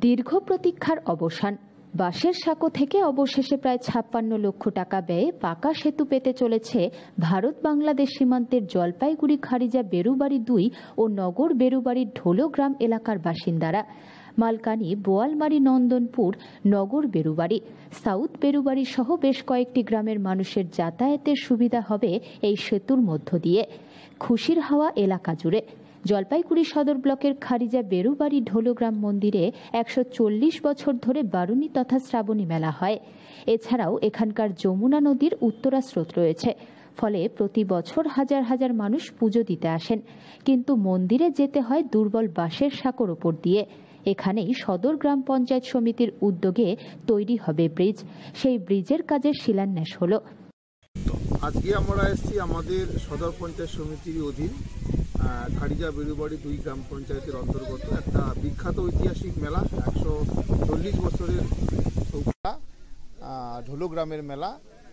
দীর্ঘ প্রতীক্ষার অবসান। বাঁশের সাঁকো থেকে অবশেষে প্রায় ৫৬ লক্ষ টাকা ব্যয়ে পাকা সেতু পেতে চলেছে ভারত বাংলাদেশ সীমান্তের জলপাইগুড়ি খারিজা বেরুবাড়ি ২ ও নগর বেরুবাড়ির ঢোলগ্রাম এলাকার বাসিন্দারা। মালকানি, বোয়ালমারী, নন্দনপুর, নগর বেরুবাড়ি, সাউথ বেরুবাড়ি সহ বেশ কয়েকটি গ্রামের মানুষের যাতায়াতের সুবিধা হবে এই সেতুর মধ্য দিয়ে। খুশির হাওয়া এলাকা জুড়ে। জলপাইগুড়ি সদর ব্লকের খারিজা বেরুবাড়ি ঢোলগ্রাম মন্দিরে ১৪০ বছর ধরে বারুণী তথা শ্রাবণী মেলা হয়। এছাড়াও এখানকার যমুনা নদীর উত্তরা স্রোত রয়েছে, ফলে প্রতি বছর হাজার হাজার মানুষ পুজো দিতে আসেন। কিন্তু মন্দিরে যেতে হয় দুর্বল বাঁশের সাঁকোর ওপর দিয়ে। এখানেই সদর গ্রাম পঞ্চায়েত সমিতির উদ্যোগে তৈরি হবে ব্রিজ। সেই ব্রিজের কাজের শিলান্যাস হলো। আজকে আমরা এসেছি আমাদের সদর পঞ্চায়েত সমিতির অধীন খারিজা বেরুবাড়ি ২ গ্রাম পঞ্চায়েতের অন্তর্গত একটা বিখ্যাত ঐতিহাসিক মেলা, ১৪০ বছরের ঢোলগ্রামের মেলা,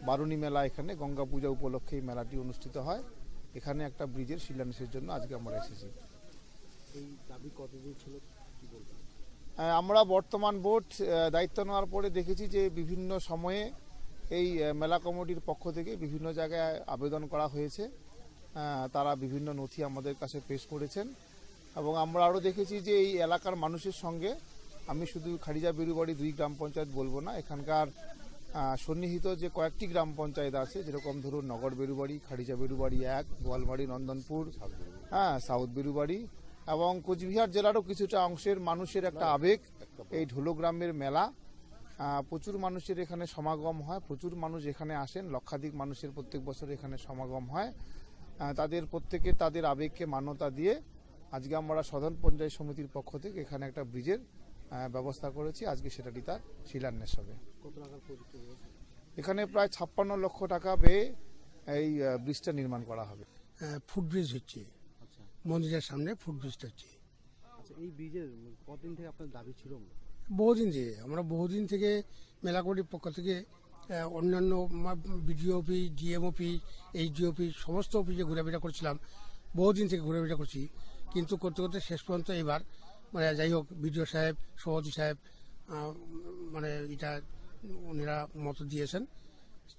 বারুণী মেলা। এখানে গঙ্গা পূজা উপলক্ষে এই মেলাটি অনুষ্ঠিত হয়। এখানে একটা ব্রিজের শিলান্যাসের জন্য আজকে আমরা এসেছি। এই দাবি কতদিন ছিল কি বলবেন? আমরা বর্তমান বোর্ড দায়িত্ব নেওয়ার পরে দেখেছি যে বিভিন্ন সময়ে এই মেলা কমিটির পক্ষ থেকে বিভিন্ন জায়গায় আবেদন করা হয়েছে। তারা বিভিন্ন নথি আমাদের কাছে পেশ করেছেন এবং আমরা আরও দেখেছি যে এই এলাকার মানুষের সঙ্গে, আমি শুধু খারিজা বেরুবাড়ি ২ গ্রাম পঞ্চায়েত বলবো না, এখানকার সন্নিহিত যে কয়েকটি গ্রাম পঞ্চায়েত আছে, যেরকম ধরুন নগর বেরুবাড়ি, খারিজা বেরুবাড়ি ১, বোয়ালমারী, নন্দনপুর, সাউথ বেরুবাড়ি এবং কোচবিহার জেলারও কিছুটা অংশের মানুষের একটা আবেগ এই ঢোলগ্রামের মেলা। প্রচুর মানুষের এখানে সমাগম হয়, প্রচুর মানুষ এখানে আসেন, লক্ষাধিক মানুষের প্রত্যেক বছর এখানে সমাগম হয়। তাদের প্রত্যেকে তাদের আবেগকে মান্যতা দিয়ে আজকে আমরা সদর পঞ্চায়েত সমিতির পক্ষ থেকে এখানে একটা ব্রিজের ব্যবস্থা করেছি। আজকে সেটাটি তার শিলান্যাস হবে। এখানে প্রায় ৫৬ লক্ষ টাকা ব্যয়ে এই ব্রিজটা নির্মাণ করা হবে। ফুটব্রিজ হচ্ছে, মন্দিরের সামনে ফুটব্রিজটা হচ্ছে। আচ্ছা, এই ব্রিজের কতদিন থেকে আপনার দাবি ছিল? বহুদিন থেকে মেলা কমিটির পক্ষ থেকে অন্যান্য BDO office, DM office, HDO office সমস্ত অফিসে ঘোরাফেরা করছিলাম। বহুদিন থেকে ঘোরাফেরা করছি, কিন্তু করতে করতে শেষ পর্যন্ত এবার যাই হোক বিডিও সাহেব, সভাপতি সাহেব এটা ওনারা মত দিয়েছেন।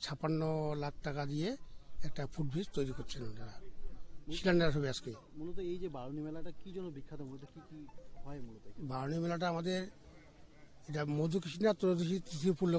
৫৬ লাখ টাকা দিয়ে একটা ফুটব্রিজ তৈরি করছেন ওনারা। শিলান্যাস হবে আজকে। মূলত এই যে বারুণী মেলাটা কি জন্য বিখ্যাত, মূলত কি কি হয়? মূলত বারুণী মেলাটা আমাদের এটা মধুকৃষ্ণা ত্রয়োদশী তিথি উপলক্ষে